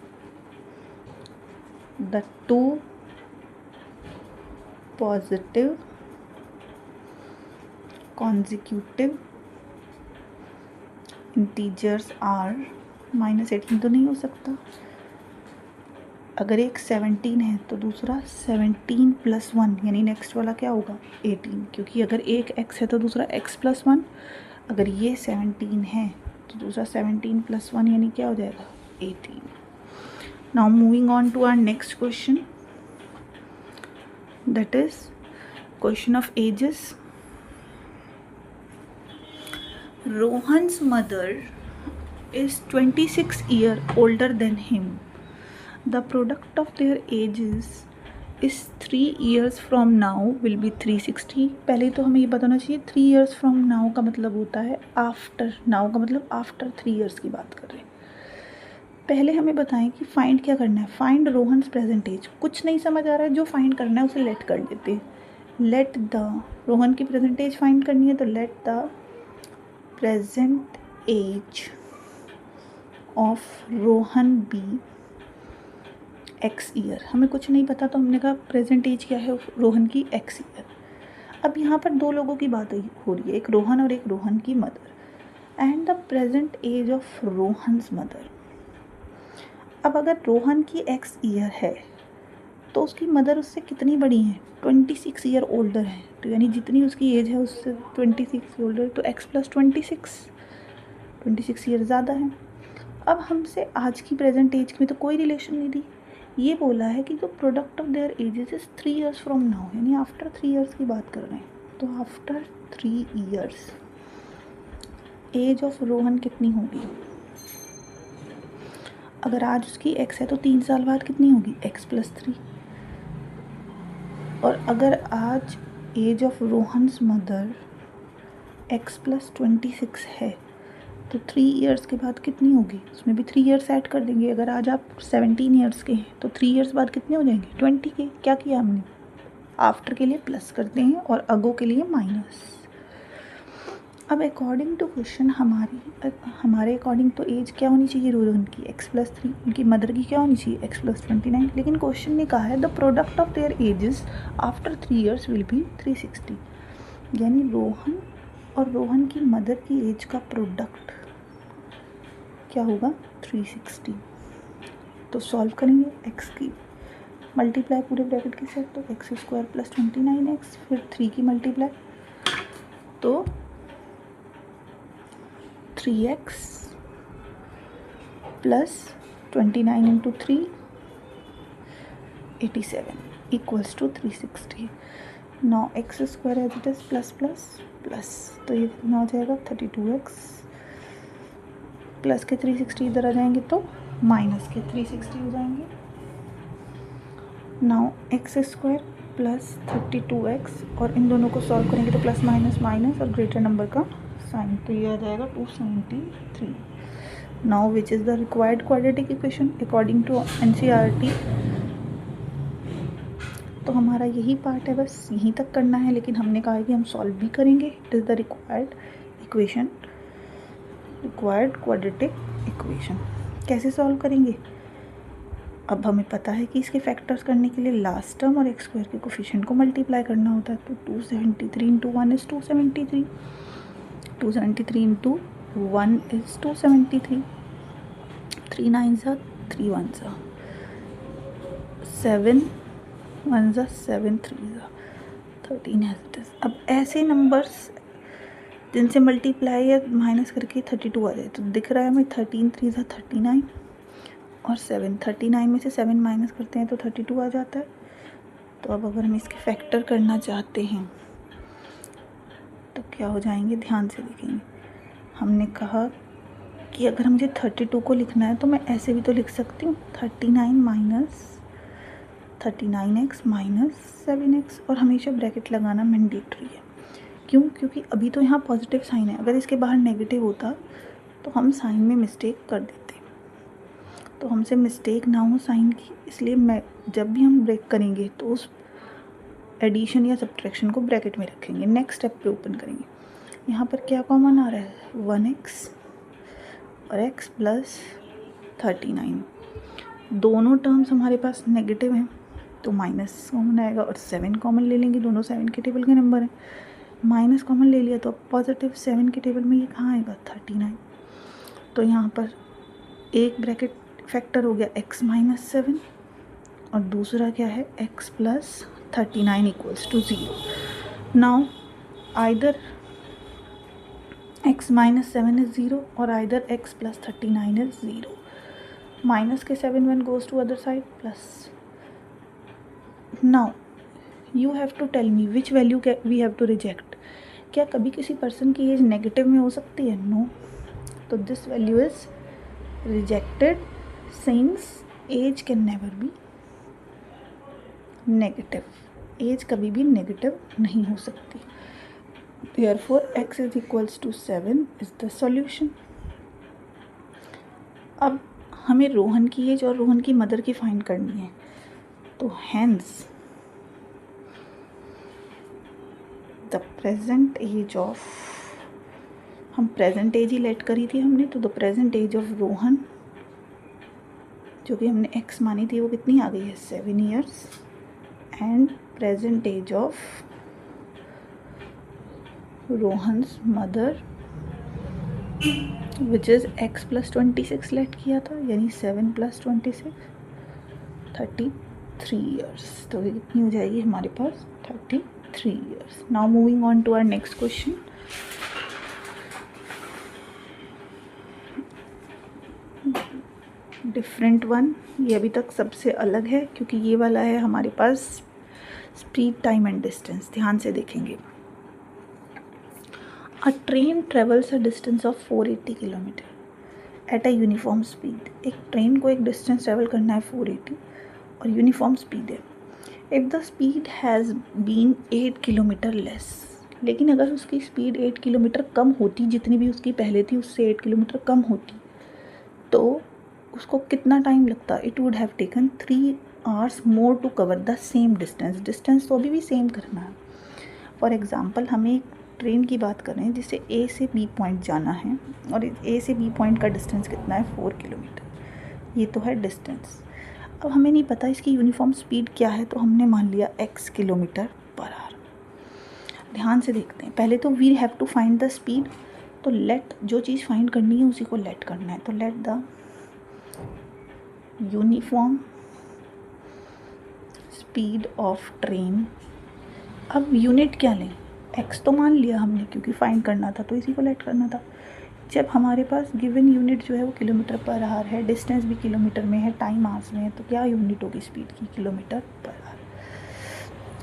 the two positive consecutive integers are -18 तो नहीं हो सकता। अगर एक 17 है तो दूसरा 17 + 1 यानी नेक्स्ट वाला क्या होगा 18 क्योंकि अगर एक x है तो दूसरा x + 1। अगर ये 17 है तो दूसरा 17 + 1 यानी क्या हो जाएगा 18। Now moving on to our next question that is question of ages. Rohan's mother is 26 years older than him. The product of their ages is 3 years from now will be 360. पहले तो हमें ये बताना चाहिए 3 years from now का मतलब होता है आफ्टर। नाउ का मतलब आफ्टर 3 years की बात कर रहे हैं। पहले हमें बताएं कि फाइंड क्या करना है। Find Rohan's present age. कुछ नहीं समझ आ रहा है, जो फाइंड करना है उसे लेट कर देते हैं। लेट द रोहन की प्रेजेंट एज फाइंड करनी है तो let the present age of Rohan be x year. हमें कुछ नहीं पता तो हमने कहा प्रेजेंट एज क्या है रोहन की एक्स ईयर। अब यहाँ पर दो लोगों की बात हो रही है, एक रोहन और एक रोहन की mother. And the present age of Rohan's mother. अब अगर रोहन की एक्स ईयर है तो उसकी मदर उससे कितनी बड़ी है 26 ईयर ओल्डर है। तो यानी जितनी उसकी एज है उससे 26 ओल्डर तो x + 26 ईयर ज़्यादा है। अब हमसे आज की प्रेजेंट एज में तो कोई रिलेशन नहीं दी। ये बोला है कि जो product of their ages is 3 years from now यानी आफ्टर 3 years की बात कर रहे हैं। तो after 3 years age of Rohan कितनी होगी? अगर आज उसकी x है तो 3 साल बाद कितनी होगी x + 3। और अगर आज age of Rohan's mother x + 26 है तो 3 years के बाद कितनी होगी? उसमें भी 3 years ऐड कर देंगे। अगर आज आप 17 years के हैं तो 3 years बाद कितने हो जाएंगे 20 के। क्या किया हमने? आफ्टर के लिए प्लस करते हैं और अगो के लिए माइनस। अब अकॉर्डिंग टू क्वेश्चन हमारे अकॉर्डिंग तो एज क्या होनी चाहिए रोहन की x+3, उनकी मदर की क्या होनी चाहिए x+29, लेकिन क्वेश्चन ने कहा है the product of their edges after 3 years will be 360, यानी रोहन और रोहन की मदर की एज का प्रोडक्ट क्या होगा 360। तो सॉल्व करेंगे x की मल्टीप्लाई पूरे ब्रैकेट के साथ, तो x² + 29x, फिर 3 की मल्टीप्लाई तो 3x + 29 × 3 87 equals to 360। Now x² as it is plus plus plus, तो ये कितना हो जाएगा 32x प्लस के 360 इधर आ जाएंगे तो माइनस के 360 हो जाएंगे। नाउ x² + 32x और इन दोनों को सॉल्व करेंगे तो प्लस माइनस माइनस और ग्रेटर नंबर का साइन, तो ये आ जाएगा 273। Now which is the required quadratic equation according to NCERT। तो हमारा यही पार्ट है, बस यहीं तक करना है, लेकिन हमने कहा है कि हम सॉल्व भी करेंगे। It is the required equation, required quadratic equation. कैसे सॉल्व करेंगे? अब हमें पता है कि इसके फैक्टर्स करने के लिए लास्ट टर्म और x² के कोफिशिएंट को मल्टीप्लाई करना होता है, तो 273 × 1 = 273, 273 × 1 = 273, 3 9s are 3 1s are 7 1s are 7 3s are 13 as it is। अब ऐसे नंबर्स जिनसे मल्टीप्लाई या माइनस करके 32 आ जाए, तो दिख रहा है हमें 13 3s are 39 और 7, 39 में से 7 माइनस करते हैं तो 32 आ जाता है। तो अब अगर हम इसके फैक्टर करना चाहते हैं तो क्या हो जाएंगे, ध्यान से देखेंगे। हमने कहा कि अगर मुझे 32 को लिखना है तो मैं ऐसे भी तो लिख सकती हूँ 39 - 39x - 7x, और हमेशा ब्रैकेट लगाना मैंडेटरी है। क्यों? क्योंकि अभी तो यहाँ पॉजिटिव साइन है, अगर इसके बाहर नेगेटिव होता तो हम साइन में मिस्टेक कर देते। तो हमसे मिस्टेक ना हो साइन की, इसलिए मैं जब भी हम ब्रेक करेंगे तो उस एडिशन या सब्ट्रैक्शन को ब्रैकेट में रखेंगे। नेक्स्ट स्टेप पे ओपन करेंगे। यहाँ पर क्या कॉमन आ रहा है 1x और x + 39, दोनों टर्म्स हमारे पास नेगेटिव हैं तो माइनस कॉमन आएगा, और 7 कॉमन ले लेंगे, दोनों 7 के टेबल के नंबर हैं। माइनस कॉमन ले लिया तो पॉजिटिव 7 के टेबल में ये कहाँ आएगा 39। तो यहाँ पर एक ब्रैकेट फैक्टर हो गया x - 7 और दूसरा क्या है x + 39 = 0। Now either x - 7 is 0 और आइदर x + 39 is 0। माइनस के 7 1 goes to other side plus. Now you have to tell me which value we have to reject. क्या कभी किसी पर्सन की एज नेगेटिव में हो सकती है? नो। तो this value is rejected since age can never be negative, age कभी भी नेगेटिव नहीं हो सकती। Therefore x = 7 is the solution। अब हमें रोहन की एज और रोहन की मदर की फाइंड करनी है, तो hence the present age of, हम प्रेजेंट एज ही लेट करी थी हमने, तो the present age of Rohan जो कि हमने x मानी थी वो कितनी आ गई है 7 years, and present age of Rohan's mother which is x + 26 let किया था, यानी 7 + 26 33 years। तो ये कितनी हो जाएगी हमारे पास 33 years। Now moving on to our next question. Different one, ये अभी तक सबसे अलग है क्योंकि ये वाला है हमारे पास स्पीड, टाइम एंड डिस्टेंस। ध्यान से देखेंगे। A train travels a distance of 480 kilometre at a uniform speed. एक ट्रेन को एक डिस्टेंस ट्रेवल करना है 480 और यूनिफॉर्म स्पीड है। If the speed has been 8 kilometre less, लेकिन अगर उसकी स्पीड 8 किलोमीटर कम होती, जितनी भी उसकी पहले थी उससे 8 किलोमीटर कम होती, तो उसको कितना टाइम लगता? It would have taken 3 hours more to cover the same distance. Distance तो अभी भी सेम करना है। फॉर एग्ज़ाम्पल हमें ट्रेन की बात कर रहे हैं जिसे ए से बी पॉइंट जाना है, और ए से बी पॉइंट का डिस्टेंस कितना है 4 किलोमीटर। ये तो है डिस्टेंस। अब हमें नहीं पता इसकी यूनिफॉर्म स्पीड क्या है, तो हमने मान लिया x किलोमीटर पर आवर। ध्यान से देखते हैं, पहले तो we have to find the speed. तो लेट, जो चीज़ फाइंड करनी है उसी को लेट करना है। तो let the uniform speed of train. अब यूनिट क्या लें, x तो मान लिया हमने क्योंकि फाइंड करना था, तो इसी को लेट करना था। जब हमारे पास गिवन यूनिट जो है वो किलोमीटर पर आवर है, डिस्टेंस भी किलोमीटर में है, टाइम आवर्स में है, तो क्या यूनिट होगी स्पीड की, किलोमीटर पर आवर।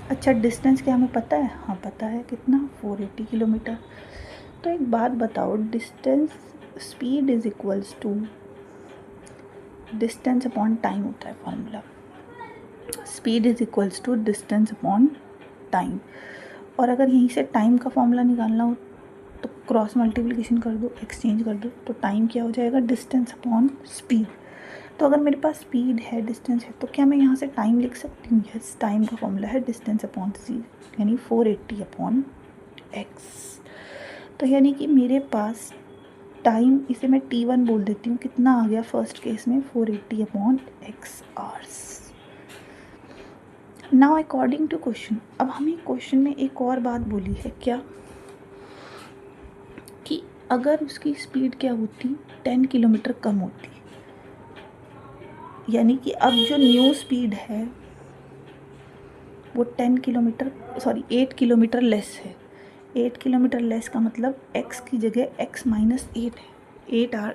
अच्छा, डिस्टेंस क्या हमें पता है? हाँ पता है, कितना, 480 किलोमीटर। तो एक बात बताओ, distance, speed is equals to distance upon time होता है formula. Speed is equals to distance upon time. और अगर यहीं से टाइम का फॉर्मूला निकालना हो तो क्रॉस मल्टीप्लिकेशन कर दो, एक्सचेंज कर दो, तो टाइम क्या हो जाएगा, डिस्टेंस अपॉन स्पीड। तो अगर मेरे पास स्पीड है, डिस्टेंस है, तो क्या मैं यहाँ से टाइम लिख सकती हूँ? यस, टाइम का फॉर्मूला है डिस्टेंस अपॉन सी, यानी 480 अपॉन एक्स। तो यानी कि मेरे पास टाइम, इसे मैं T1 बोल देती हूँ, कितना आ गया फर्स्ट केस में, 480 upon x hours. Now according to question, अब हमें क्वेश्चन में एक और बात बोली है, क्या कि अगर उसकी स्पीड क्या होती, 10 किलोमीटर कम होती, यानी कि अब जो न्यू स्पीड है वो 10 किलोमीटर, सॉरी 8 किलोमीटर लेस है। 8 किलोमीटर लेस का मतलब x की जगह x माइनस 8 है।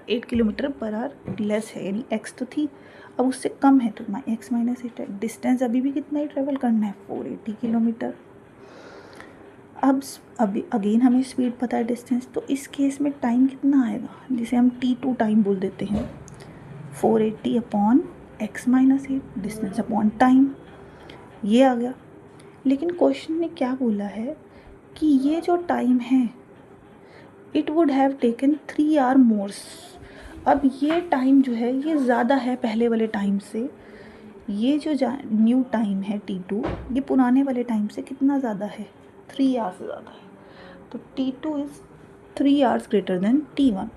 8 किलोमीटर पर आवर लेस है, यानी x तो थी, अब उससे कम है, तो x माइनस 8 है। डिस्टेंस अभी भी कितना ही ट्रेवल करना है, 480 किलोमीटर। अब अभी अगेन हमें स्पीड पता है, डिस्टेंस, तो इस केस में टाइम कितना आएगा, जिसे हम T2 टाइम बोल देते हैं, 480 upon x minus 8, distance upon time, ये आ गया। लेकिन क्वेश्चन ने क्या बोला है कि ये जो टाइम है it would have taken 3 hour more. अब ये टाइम जो है ये ज़्यादा है पहले वाले टाइम से। ये जो न्यू टाइम है T2, ये पुराने वाले टाइम से कितना ज़्यादा है, 3 आवर्स से ज़्यादा है। तो T2 is 3 hours greater than T1,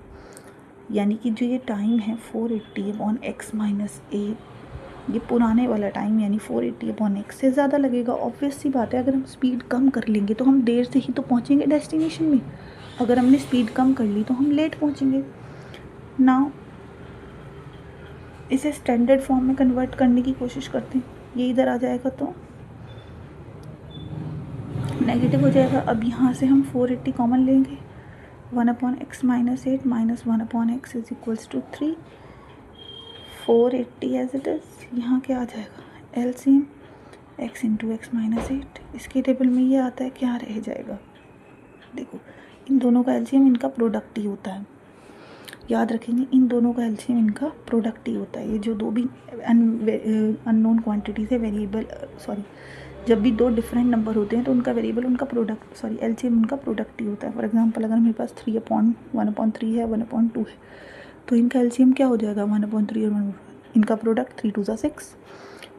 यानी कि जो ये टाइम है 480 अपॉन एक्स माइनस 8, ये पुराने वाला टाइम यानी 480 अपॉन एक्स से ज़्यादा लगेगा। ऑब्वियस सी बात है, अगर हम स्पीड कम कर लेंगे तो हम देर से ही तो पहुँचेंगे डेस्टिनेशन में। अगर हमने स्पीड कम कर ली तो हम लेट पहुँचेंगे। नाउ इसे स्टैंडर्ड फॉर्म में कन्वर्ट करने की कोशिश करते हैं। ये इधर आ जाएगा तो नेगेटिव हो जाएगा। अब यहाँ से हम 480 कॉमन लेंगे, 1 upon x minus 8 minus 1 upon x is equals to 3, 480 as it is. यहाँ क्या आ जाएगा, LCM x into x minus 8। इसके टेबल में ये आता है, क्या रह जाएगा, देखो इन दोनों का एलसीएम इनका प्रोडक्ट ही होता है, याद रखेंगे, इन दोनों का एलसीएम इनका प्रोडक्ट ही होता है। ये जो दो भी अननोन क्वांटिटीज है, वेरिएबल, सॉरी, जब भी दो डिफरेंट नंबर होते हैं तो उनका वेरिएबल उनका प्रोडक्ट, सॉरी एलसीएम उनका प्रोडक्ट ही होता है। फॉर एग्जांपल अगर मेरे पास 3 अपॉन 1 अपॉन 3 है, 1 अपॉन 2 है, तो इनका एलसीएम क्या हो जाएगा, 1 अपॉन 3 और 1, इनका प्रोडक्ट 3 2 6।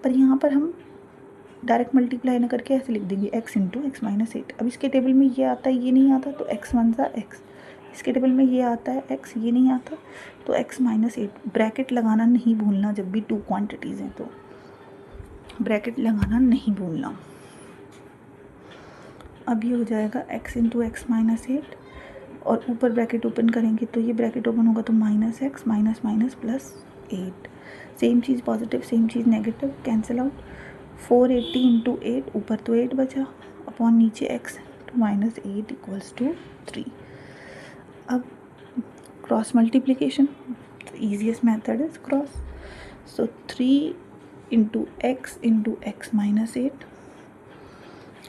पर यहाँ पर हम डायरेक्ट मल्टीप्लाई ना करके ऐसे लिख देंगे x इंटू एक्स माइनस 8। अब इसके टेबल में ये आता है, ये नहीं आता, तो x वन सा x। इसके टेबल में ये आता है x, ये नहीं आता, तो x माइनस 8। ब्रैकेट लगाना नहीं भूलना, जब भी 2 क्वांटिटीज़ हैं तो ब्रैकेट लगाना नहीं भूलना। अब ये हो जाएगा x इंटू एक्स माइनस 8, और ऊपर ब्रैकेट ओपन करेंगे तो ये ब्रैकेट ओपन होगा तो minus x minus minus plus 8। Same चीज़ पॉजिटिव, सेम चीज़ नेगेटिव, कैंसिल आउट। 480 इंटू 8, ऊपर तो 8 बचा, अपॉन नीचे x तो माइनस 8 इक्वल्स टू 3। अब cross multiplication, easiest method is cross. So 3 into x minus 8,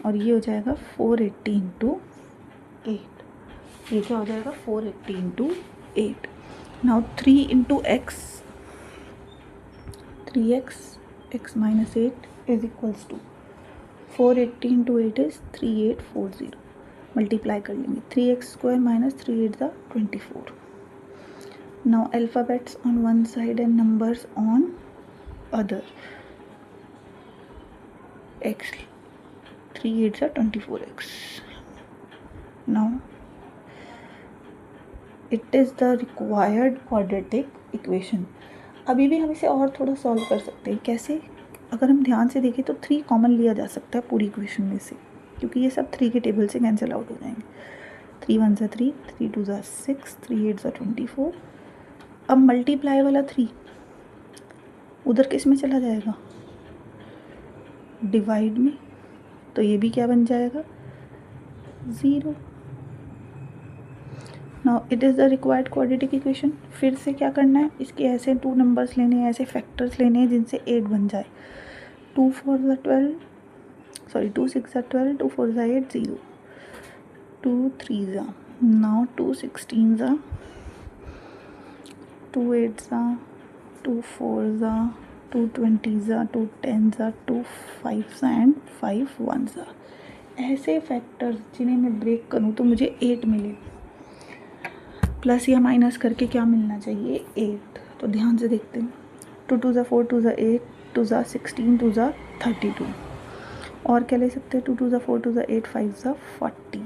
और ये हो जाएगा 480 इंटू 8। ये क्या हो जाएगा, 480 into 8। Now 3 into x, 3x x minus 8 is equals to 480 into 8 is 3840। Multiply कर लेंगे, 3x स्क्वायर माइनस 3 8 द 24। Now alphabets on one side and numbers on other. x 3 8 द 24x, now it is the required quadratic equation. अभी भी हम इसे और थोड़ा सॉल्व कर सकते हैं। कैसे? अगर हम ध्यान से देखें तो 3 कॉमन लिया जा सकता है पूरी इक्वेशन में से, क्योंकि ये सब 3 के टेबल से कैंसिल आउट हो जाएंगे। 3 1 ज़ा 3, 3 2 ज़ा 6, 3 8 ज़ा 24। अब मल्टीप्लाई वाला 3 उधर किस में चला जाएगा? डिवाइड में। तो ये भी क्या बन जाएगा? 0। Now it is the required quadratic equation. फिर से क्या करना है? इसके ऐसे 2 नंबर्स लेने हैं, ऐसे फैक्टर्स लेने हैं जिनसे 8 बन जाए। 2 4 ज़ा 12, सॉरी 2 6 ज़ा 12, 2 4 ज़ा 8, 0, 2 3 ज़ा, नाउ 2 16 ज़ा, 2 8 ज़ा, 2 4 ज़ा, 2 20 ज़ा, 2 10 ज़ा, 2 5 ज़ा एंड 5 1 ज़ा। ऐसे फैक्टर्स जिन्हें मैं ब्रेक करूँ तो मुझे 8 मिले, प्लस या माइनस करके क्या मिलना चाहिए? 8। तो ध्यान से देखते हैं। 2 2 ज़ा 4, 2 ज़ा 8, 2 ज़ा 16, 2 ज़ा 32। और क्या ले सकते हैं? 2 2 ज़ा 4, 2 ज़ा 8, 5 ज़ा 40।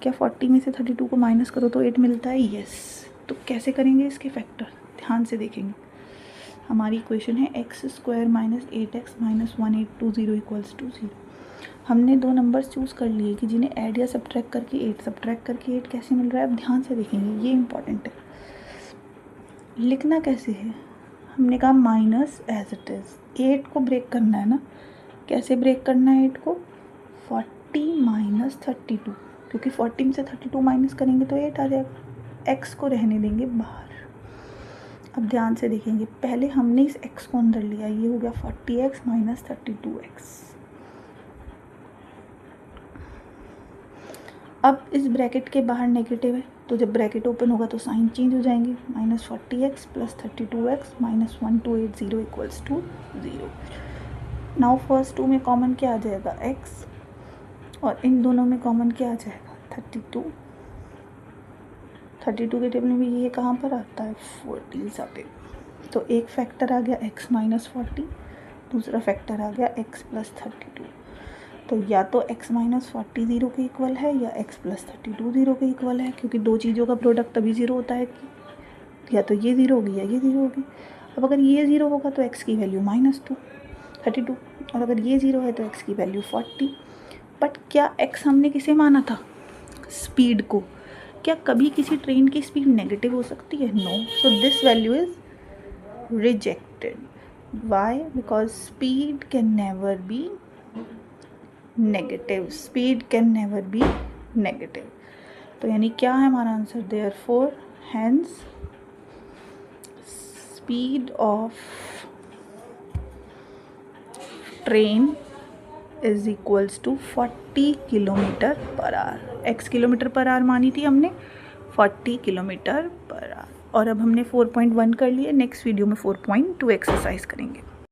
क्या 40 में से 32 को माइनस करो तो 8 मिलता है? यस। तो कैसे करेंगे इसके फैक्टर? ध्यान से देखेंगे। हमारी इक्वेशन है x² minus 8x minus 1820 equals to 0। हमने 2 नंबर्स चूज़ कर लिए कि जिन्हें ऐड या सब्ट्रैक्ट करके 8 कैसे मिल रहा है? अब ध्यान से देखेंगे, ये इंपॉर्टेंट है। लिखना कैसे है? हमने कहा माइनस एज इट इज़। 8 को ब्रेक करना है ना। कैसे ब्रेक करना है 8 को? 40 माइनस 32, क्योंकि 40 में से 32 माइनस करेंगे तो 8 आ जाएगा। x को रहने देंगे बाहर। अब ध्यान से देखेंगे, पहले हमने इस x को अंदर लिया, ये हो गया 40x माइनस 32x। अब इस ब्रैकेट के बाहर नेगेटिव है, तो जब ब्रैकेट ओपन होगा तो साइन चेंज हो जाएंगे। Minus 40x plus 32x minus 1280 equals to 0। Now first 2 में कॉमन क्या आ जाएगा? x, और इन दोनों में कॉमन क्या आ जाएगा? 32। 32 के टेबल में ये कहाँ पर आता है? 40 पे। तो एक फैक्टर आ गया x माइनस 40, दूसरा फैक्टर आ गया x प्लस 32। तो या तो x माइनस 40 0 के इक्वल है या x प्लस 32 0 के इक्वल है, क्योंकि दो चीज़ों का प्रोडक्ट तभी 0 होता है कि या तो ये 0 होगी या ये 0 होगी। अब अगर ये 0 होगा तो x की वैल्यू -32, और अगर ये 0 है तो x की वैल्यू 40। बट क्या x हमने किसे माना था? स्पीड को। क्या कभी किसी ट्रेन की स्पीड नेगेटिव हो सकती है? No. So this value is rejected. Why? Because speed can never be negative. Speed can never be negative. तो यानी क्या है हमारा answer? Therefore hence speed of train is equals to 40 kilometre per hour. x kilometre per hour मानी थी हमने, 40 kilometre per our. और अब हमने 4.1 कर लिए। नेक्स्ट वीडियो में 4.2 एक्सरसाइज करेंगे।